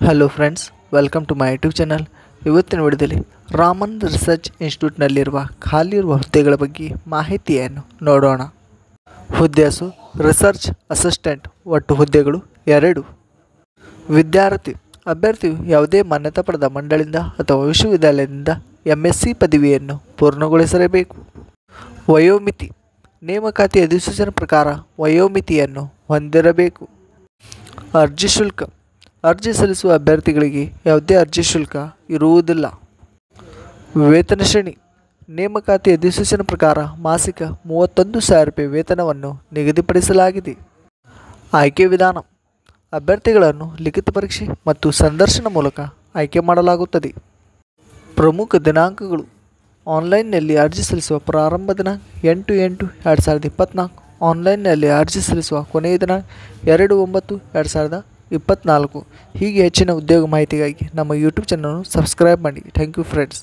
Hello friends, welcome to my YouTube channel. ಇವತ್ತಿನ ವಿಡಿಯೋದಲ್ಲಿ Raman research ಇನ್ಸ್ಟಿಟ್ಯೂಟ್ನಲ್ಲಿರುವ ಖಾಲಿ ಇರುವ ಹುದ್ದೆಗಳ ಬಗ್ಗೆ ಮಾಹಿತಿಯನ್ನು ನೋಡೋಣ. ಹುದ್ದೆ ಹೆಸರು ರಿಸರ್ಚ್ ಅಸಿಸ್ಟೆಂಟ್. ಒಟ್ಟು ಹುದ್ದೆಗಳು 2. ವಿದ್ಯಾರ್ಥಿ ಅಭ್ಯರ್ಥಿಯು ಯಾವುದೇ ಮಾನ್ಯತಾ ಪಡೆದ ಮಂಡಳಿಯಿಂದ ಅಥವಾ ವಿಶ್ವವಿದ್ಯಾಲಯದಿಂದ MSc ಪದವಿಯನ್ನು ಪೂರ್ಣಗೊಳಿಸಿರಬೇಕು. ವಯೋಮಿತಿ ನೇಮಕಾತಿ ಅಧಿಸೂಚನೆ ಪ್ರಕಾರ ವಯೋಮಿತಿಯನ್ನು ಹೊಂದಿರಬೇಕು. ಅರ್ಜಿ ಶುಲ್ಕ ಅರ್ಜಿ ಸಲ್ಲಿಸುವ ಅಭ್ಯರ್ಥಿಗಳಿಗೆ ಯಾವುದೇ ಅರ್ಜಿ ಶುಲ್ಕ ಇರುವುದಿಲ್ಲ. ವೇತನ ಶ್ರೇಣಿ ನೇಮಕಾತಿ ಅಧಿಸೂಚನೆ ಪ್ರಕಾರ ಮಾಸಿಕ 31,000 ರೂಪಾಯಿ ವೇತನವನ್ನು ನಿಗದಿಪಡಿಸಲಾಗಿದೆ. ಆಯ್ಕೆ ವಿಧಾನ ಅಭ್ಯರ್ಥಿಗಳನ್ನು ಲಿಖಿತ ಪರೀಕ್ಷೆ ಮತ್ತು ಸಂದರ್ಶನ ಮೂಲಕ ಆಯ್ಕೆ ಮಾಡಲಾಗುತ್ತದೆ. ಪ್ರಮುಖ ದಿನಾಂಕಗಳು ಆನ್ಲೈನ್ನಲ್ಲಿ ಅರ್ಜಿ ಸಲ್ಲಿಸುವ ಪ್ರಾರಂಭ ದಿನಾಂಕ 8/8/2024. ಆನ್ಲೈನ್ನಲ್ಲಿ ಅರ್ಜಿ ಸಲ್ಲಿಸುವ ಕೊನೆಯ ದಿನಾಂಕ 2/9/2024. ಹೀಗೆ ಹೆಚ್ಚಿನ ಉದ್ಯೋಗ ಮಾಹಿತಿಗಾಗಿ ನಮ್ಮ ಯೂಟ್ಯೂಬ್ ಚಾನಲನ್ನು ಸಬ್ಸ್ಕ್ರೈಬ್ ಮಾಡಿ. Thank you friends.